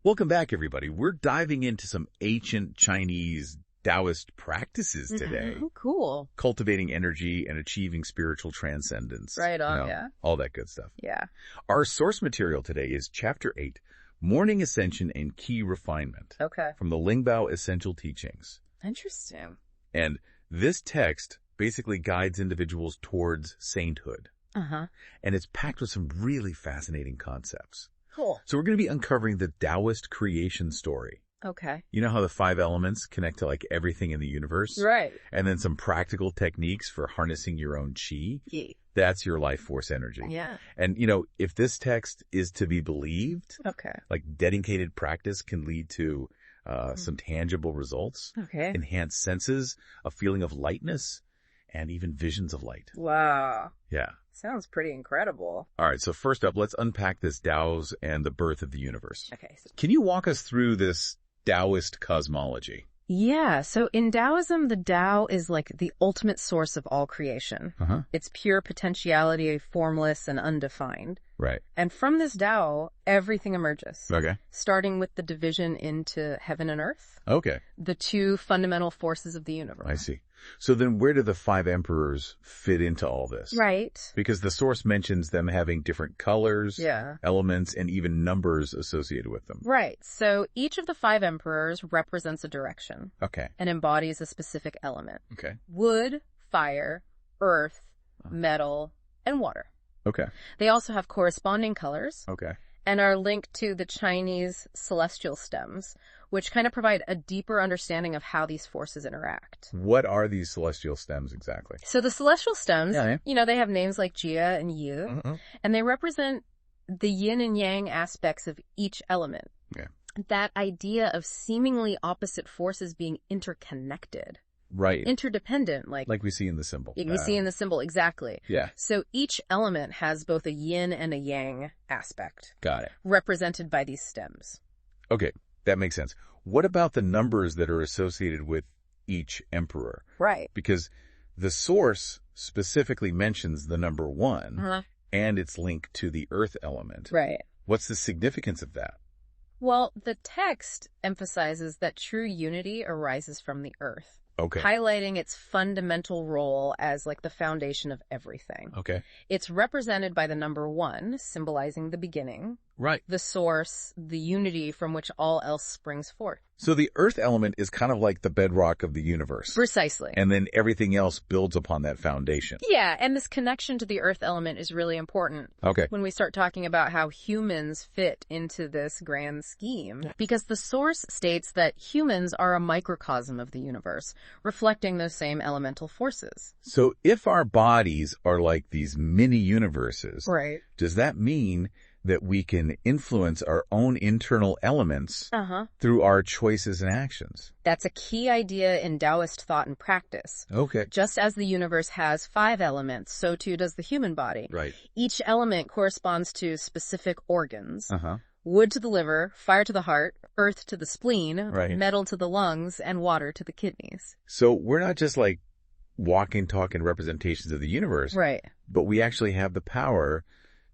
Welcome back, everybody. We're diving into some ancient Chinese Taoist practices today. Cool. Cultivating energy and achieving spiritual transcendence. Right on, yeah. All that good stuff. Yeah. Our source material today is Chapter 8, Morning Ascension and Qi Refinement. Okay. From the Lingbao Essential Teachings. Interesting. And this text basically guides individuals towards sainthood. Uh-huh. And it's packed with some really fascinating concepts. Cool. So we're going to be uncovering the Taoist creation story. Okay. You know how the 5 elements connect to like everything in the universe? Right. And then some practical techniques for harnessing your own qi. Yeah. That's your life force energy. Yeah. And, you know, if this text is to be believed, Okay. like dedicated practice can lead to some tangible results, Okay. enhanced senses, a feeling of lightness, and even visions of light. Wow. Yeah. Sounds pretty incredible. All right. So first up, let's unpack this Tao's and the birth of the universe. Okay. Can you walk us through this Taoist cosmology? Yeah. So in Taoism, the Tao is like the ultimate source of all creation. Uh-huh. It's pure potentiality, formless and undefined. Right. And from this Tao, everything emerges. Okay. Starting with the division into heaven and earth. Okay. The two fundamental forces of the universe. I see. So then where do the 5 emperors fit into all this? Right. Because the source mentions them having different colors, Yeah. elements, and even numbers associated with them. Right. So each of the 5 emperors represents a direction Okay. and embodies a specific element. Okay. Wood, fire, earth, metal, and water. Okay. They also have corresponding colors Okay. and are linked to the Chinese celestial stems, which kind of provide a deeper understanding of how these forces interact. What are these celestial stems exactly? So the celestial stems, Yeah. you know, they have names like Jia and Yu, Mm-hmm. and they represent the yin and yang aspects of each element. Okay. That idea of seemingly opposite forces being interconnected, Right. interdependent, like we see in the symbol. we see in the symbol, exactly. Yeah. So each element has both a yin and a yang aspect, Got it. represented by these stems. Okay. That makes sense. What about the numbers that are associated with each emperor? Right. Because the source specifically mentions the number 1 Uh-huh. and it's linked to the earth element. Right. What's the significance of that? Well, the text emphasizes that true unity arises from the earth, Okay. highlighting its fundamental role as like the foundation of everything. Okay. It's represented by the number 1, symbolizing the beginning, Right. the source, the unity from which all else springs forth. So the earth element is kind of like the bedrock of the universe. Precisely. And then everything else builds upon that foundation. Yeah, and this connection to the earth element is really important Okay. when we start talking about how humans fit into this grand scheme. Because the source states that humans are a microcosm of the universe, reflecting those same elemental forces. So if our bodies are like these mini universes, Right. does that mean that we can influence our own internal elements Uh-huh. through our choices and actions? That's a key idea in Taoist thought and practice. Okay. Just as the universe has 5 elements, so too does the human body. Right. Each element corresponds to specific organs. Uh-huh. Wood to the liver, fire to the heart, earth to the spleen, Right. metal to the lungs, and water to the kidneys. So we're not just like walking, talking representations of the universe, Right. but we actually have the power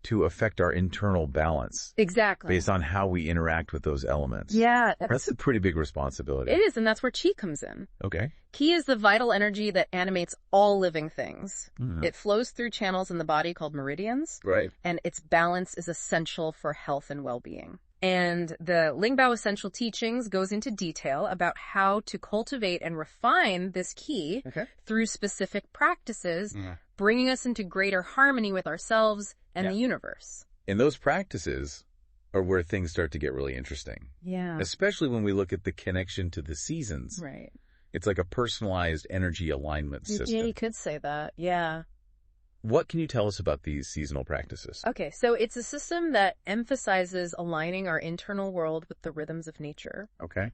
to affect our internal balance Exactly. based on how we interact with those elements. Yeah. That's a pretty big responsibility. It is, and that's where Qi comes in. Okay. Qi is the vital energy that animates all living things. Mhm. It flows through channels in the body called meridians, Right. and its balance is essential for health and well-being. And the Lingbao Essential Teachings goes into detail about how to cultivate and refine this Qi Okay. through specific practices, Yeah. bringing us into greater harmony with ourselves and Yeah. the universe. And those practices are where things start to get really interesting, Yeah. especially when we look at the connection to the seasons. Right. It's like a personalized energy alignment system. Yeah, you could say that. Yeah. What can you tell us about these seasonal practices? Okay, so it's a system that emphasizes aligning our internal world with the rhythms of nature. Okay.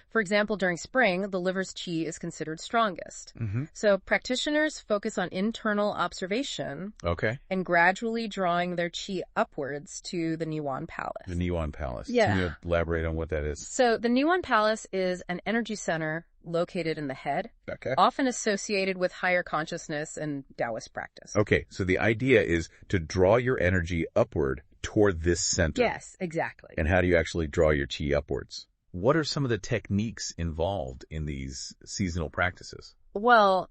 For example, during spring, the liver's qi is considered strongest. Mm-hmm. So practitioners focus on internal observation Okay. and gradually drawing their qi upwards to the Niwan Palace. The Niwan Palace. Yeah. Can you elaborate on what that is? So the Niwan Palace is an energy center located in the head, Okay. often associated with higher consciousness and Taoist practice. Okay. So the idea is to draw your energy upward toward this center. Yes, exactly. And how do you actually draw your chi upwards? What are some of the techniques involved in these seasonal practices? Well,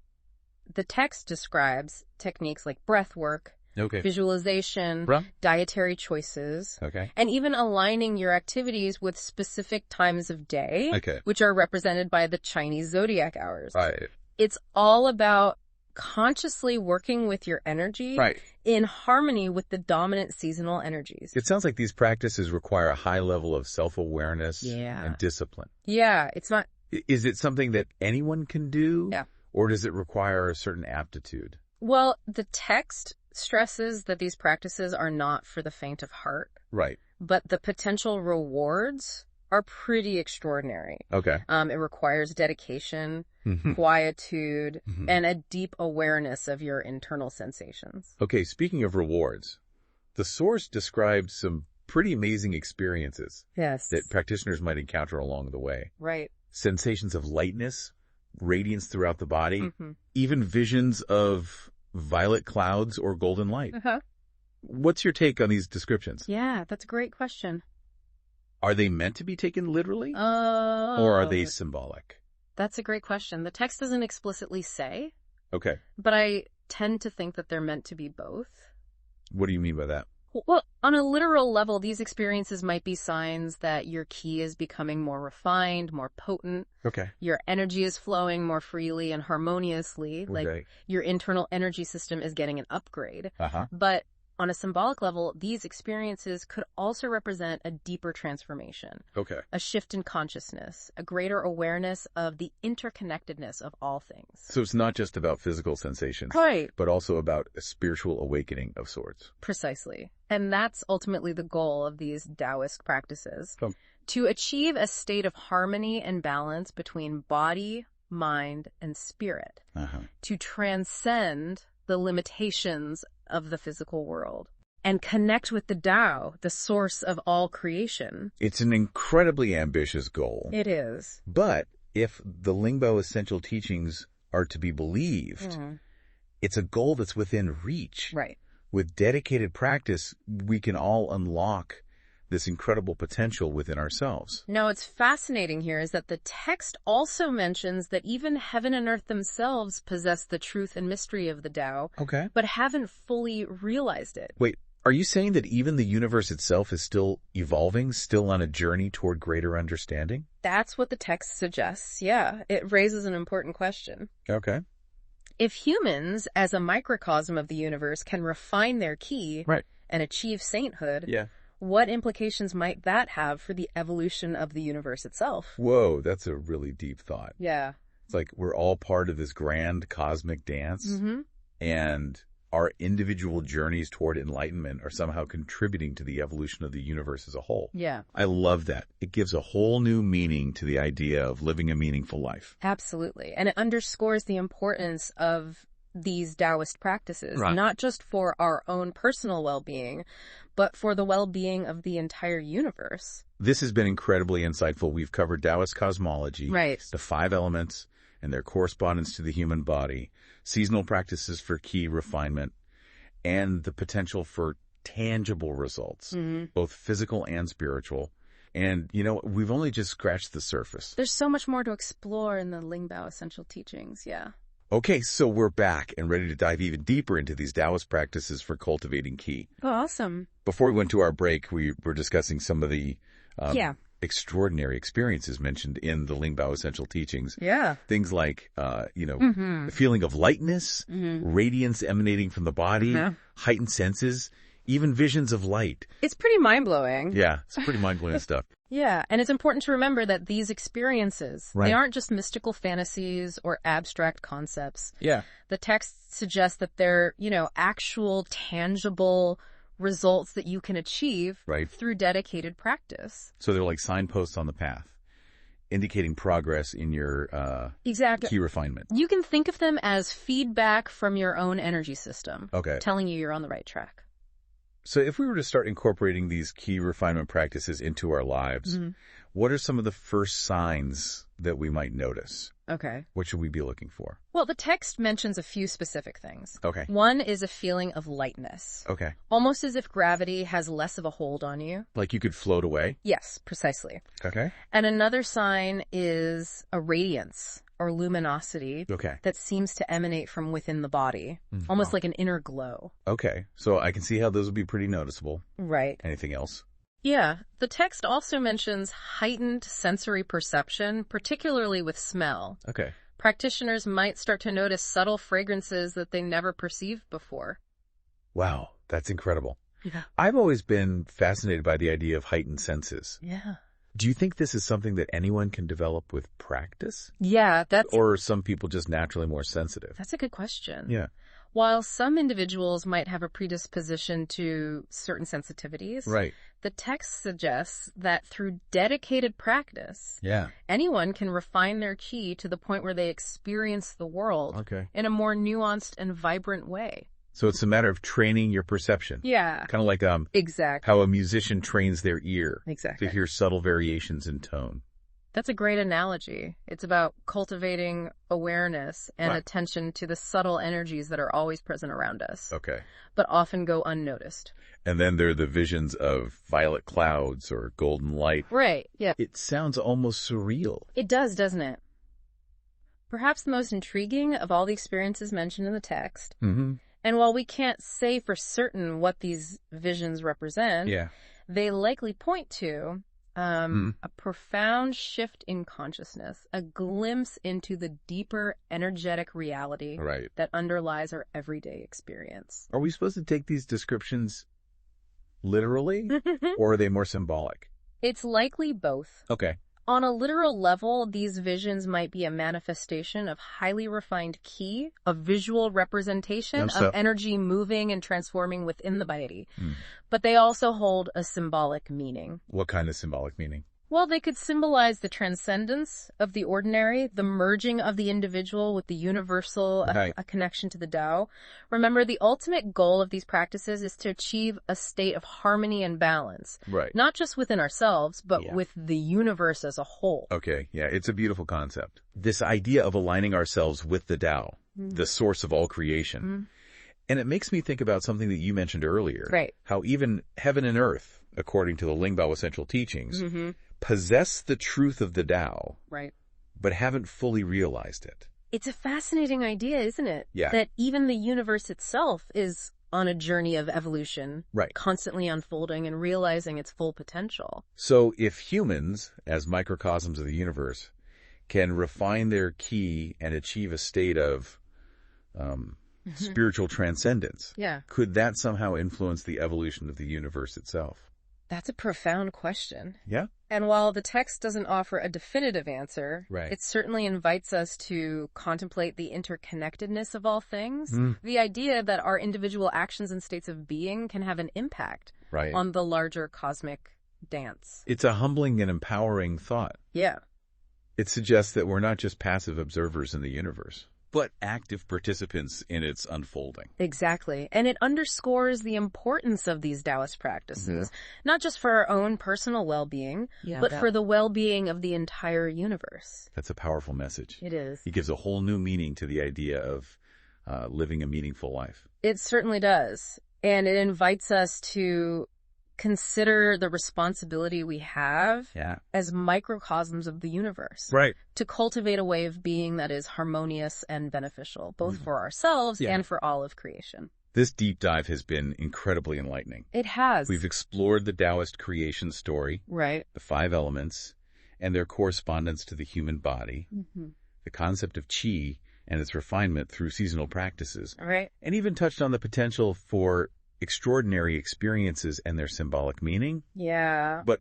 the text describes techniques like breathwork, Okay. visualization, dietary choices, and even aligning your activities with specific times of day, which are represented by the Chinese zodiac hours. Right. It's all about consciously working with your energy in harmony with the dominant seasonal energies. It sounds like these practices require a high level of self-awareness and discipline. Yeah, it's not... Is it something that anyone can do? Yeah. Or does it require a certain aptitude? Well, the text stresses that these practices are not for the faint of heart. Right. But the potential rewards are pretty extraordinary. Okay. It requires dedication, quietude, and a deep awareness of your internal sensations. Okay, speaking of rewards, the source describes some pretty amazing experiences that practitioners might encounter along the way. Right. Sensations of lightness, radiance throughout the body, even visions of violet clouds or golden light. What's your take on these descriptions? Yeah, that's a great question. Are they meant to be taken literally? Or are they symbolic? That's a great question. The text doesn't explicitly say. Okay. But I tend to think that they're meant to be both. What do you mean by that? Well, on a literal level, these experiences might be signs that your ki is becoming more refined, more potent. Okay. Your energy is flowing more freely and harmoniously. Like your internal energy system is getting an upgrade. But on a symbolic level, these experiences could also represent a deeper transformation. Okay. A shift in consciousness, a greater awareness of the interconnectedness of all things. So it's not just about physical sensations. Right. But also about a spiritual awakening of sorts. Precisely. And that's ultimately the goal of these Taoist practices. To achieve a state of harmony and balance between body, mind, and spirit. To transcend the limitations of the physical world and connect with the Tao, the source of all creation. It's an incredibly ambitious goal. It is. But if the Lingbao Essential Teachings are to be believed, it's a goal that's within reach. Right. With dedicated practice, we can all unlock this incredible potential within ourselves. Now, what's fascinating here is that the text also mentions that even heaven and earth themselves possess the truth and mystery of the Tao, but haven't fully realized it. Wait, are you saying that even the universe itself is still evolving, still on a journey toward greater understanding? That's what the text suggests, yeah. It raises an important question. Okay. If humans, as a microcosm of the universe, can refine their ki and achieve sainthood, what implications might that have for the evolution of the universe itself? Whoa, that's a really deep thought. Yeah. It's like we're all part of this grand cosmic dance, and our individual journeys toward enlightenment are somehow contributing to the evolution of the universe as a whole. Yeah. I love that. It gives a whole new meaning to the idea of living a meaningful life. Absolutely. And it underscores the importance of these Taoist practices, not just for our own personal well-being, but for the well-being of the entire universe. This has been incredibly insightful. We've covered Taoist cosmology, the 5 elements and their correspondence to the human body, seasonal practices for ki refinement, and the potential for tangible results, both physical and spiritual. And, you know, we've only just scratched the surface. There's so much more to explore in the Lingbao Essential Teachings, yeah. Okay, so we're back and ready to dive even deeper into these Taoist practices for cultivating ki. Oh, awesome. Before we went to our break, we were discussing some of the extraordinary experiences mentioned in the Lingbao Essential Teachings. Yeah. Things like, the feeling of lightness, radiance emanating from the body, heightened senses, even visions of light. It's pretty mind-blowing. Yeah, it's pretty mind-blowing stuff. Yeah, and it's important to remember that these experiences, they aren't just mystical fantasies or abstract concepts. Yeah. The text suggests that they're, actual, tangible results that you can achieve through dedicated practice. So they're like signposts on the path, indicating progress in your ki refinement. You can think of them as feedback from your own energy system, telling you you're on the right track. So if we were to start incorporating these ki refinement practices into our lives, What are some of the first signs that we might notice? Okay. What should we be looking for? Well, the text mentions a few specific things. Okay. One is a feeling of lightness. Okay. Almost as if gravity has less of a hold on you. Like you could float away? Yes, precisely. Okay. And another sign is a radiance or luminosity that seems to emanate from within the body, almost like an inner glow. Okay. So I can see how those would be pretty noticeable. Right. Anything else? Yeah. The text also mentions heightened sensory perception, particularly with smell. Okay. Practitioners might start to notice subtle fragrances that they never perceived before. Wow, that's incredible. Yeah. I've always been fascinated by the idea of heightened senses. Yeah. Do you think this is something that anyone can develop with practice? Yeah, Or are some people just naturally more sensitive? That's a good question. Yeah. While some individuals might have a predisposition to certain sensitivities, right, the text suggests that through dedicated practice, anyone can refine their qi to the point where they experience the world in a more nuanced and vibrant way. So it's a matter of training your perception. Yeah. Kind of like exactly how a musician trains their ear to hear subtle variations in tone. That's a great analogy. It's about cultivating awareness and attention to the subtle energies that are always present around us. Okay. But often go unnoticed. And then there are the visions of violet clouds or golden light. Right, yeah. It sounds almost surreal. It does, doesn't it? Perhaps the most intriguing of all the experiences mentioned in the text. Mm-hmm. And while we can't say for certain what these visions represent, they likely point to a profound shift in consciousness, a glimpse into the deeper energetic reality that underlies our everyday experience. Are we supposed to take these descriptions literally, or are they more symbolic? It's likely both. Okay. On a literal level, these visions might be a manifestation of highly refined qi, a visual representation of energy moving and transforming within the body. But they also hold a symbolic meaning. What kind of symbolic meaning? Well, they could symbolize the transcendence of the ordinary, the merging of the individual with the universal, a connection to the Tao. Remember, the ultimate goal of these practices is to achieve a state of harmony and balance. Right. Not just within ourselves, but with the universe as a whole. Okay, yeah, it's a beautiful concept. This idea of aligning ourselves with the Tao, the source of all creation. And it makes me think about something that you mentioned earlier. Right. How even heaven and earth, according to the Lingbao Essential Teachings, possess the truth of the Tao, but haven't fully realized it. It's a fascinating idea, isn't it? Yeah. That even the universe itself is on a journey of evolution, constantly unfolding and realizing its full potential. So if humans, as microcosms of the universe, can refine their qi and achieve a state of spiritual transcendence, could that somehow influence the evolution of the universe itself? That's a profound question. Yeah. And while the text doesn't offer a definitive answer, it certainly invites us to contemplate the interconnectedness of all things, the idea that our individual actions and states of being can have an impact on the larger cosmic dance. It's a humbling and empowering thought. Yeah. It suggests that we're not just passive observers in the universe, but active participants in its unfolding. Exactly. And it underscores the importance of these Taoist practices, not just for our own personal well-being, but for the well-being of the entire universe. That's a powerful message. It is. It gives a whole new meaning to the idea of living a meaningful life. It certainly does. And it invites us to consider the responsibility we have as microcosms of the universe. Right. To cultivate a way of being that is harmonious and beneficial, both for ourselves and for all of creation. This deep dive has been incredibly enlightening. It has. We've explored the Taoist creation story, the 5 elements, and their correspondence to the human body, the concept of qi and its refinement through seasonal practices, and even touched on the potential for extraordinary experiences and their symbolic meaning. Yeah. But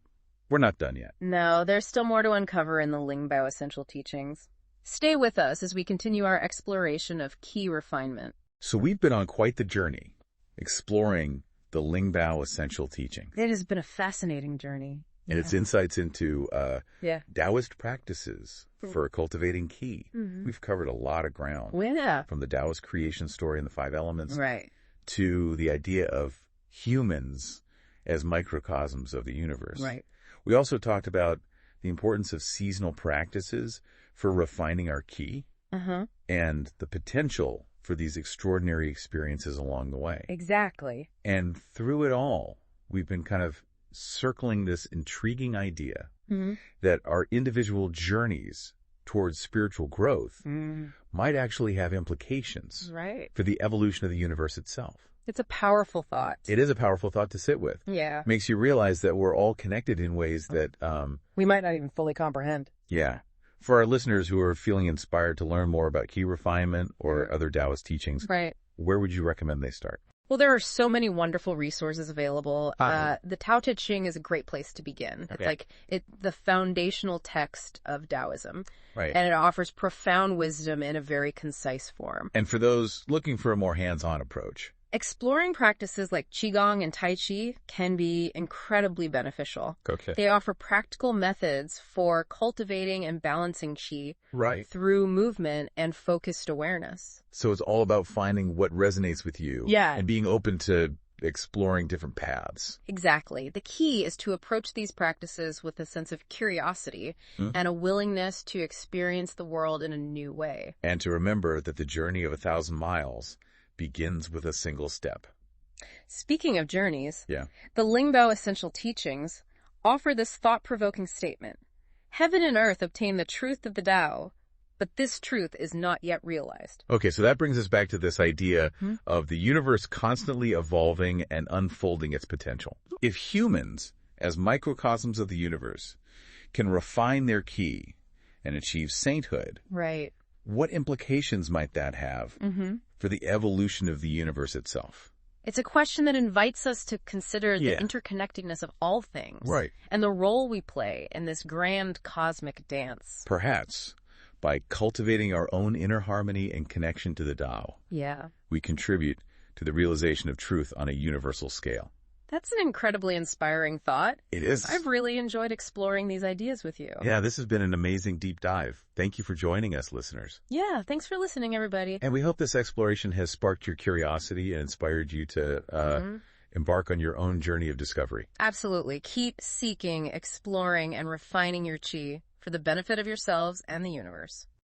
we're not done yet. No, there's still more to uncover in the Lingbao Essential Teachings. Stay with us as we continue our exploration of qi refinement. So we've been on quite the journey, exploring the Lingbao Essential Teachings. It has been a fascinating journey. And its insights into Taoist practices for cultivating qi. We've covered a lot of ground. From the Taoist creation story and the 5 elements to the idea of humans as microcosms of the universe. We also talked about the importance of seasonal practices for refining our qi, and the potential for these extraordinary experiences along the way. Exactly. And through it all, we've been kind of circling this intriguing idea that our individual journeys towards spiritual growth might actually have implications for the evolution of the universe itself. It's a powerful thought. It is a powerful thought to sit with. Yeah. Makes you realize that we're all connected in ways that... we might not even fully comprehend. Yeah. For our listeners who are feeling inspired to learn more about Qi refinement or other Taoist teachings, where would you recommend they start? Well, there are so many wonderful resources available. The Tao Te Ching is a great place to begin. It's like the foundational text of Taoism. And it offers profound wisdom in a very concise form. And for those looking for a more hands-on approach, exploring practices like Qigong and Tai Chi can be incredibly beneficial. They offer practical methods for cultivating and balancing Qi through movement and focused awareness. So it's all about finding what resonates with you and being open to exploring different paths. Exactly. The key is to approach these practices with a sense of curiosity and a willingness to experience the world in a new way. And to remember that the journey of 1,000 miles begins with a single step. Speaking of journeys, the Lingbao Essential Teachings offer this thought-provoking statement. Heaven and earth obtain the truth of the Tao, but this truth is not yet realized. Okay, so that brings us back to this idea of the universe constantly evolving and unfolding its potential. If humans, as microcosms of the universe, can refine their qi and achieve sainthood, what implications might that have for the evolution of the universe itself? It's a question that invites us to consider the interconnectedness of all things and the role we play in this grand cosmic dance. Perhaps by cultivating our own inner harmony and connection to the Tao, we contribute to the realization of truth on a universal scale. That's an incredibly inspiring thought. It is. I've really enjoyed exploring these ideas with you. Yeah, this has been an amazing deep dive. Thank you for joining us, listeners. Yeah, thanks for listening, everybody. And we hope this exploration has sparked your curiosity and inspired you to embark on your own journey of discovery. Absolutely. Keep seeking, exploring, and refining your qi for the benefit of yourselves and the universe.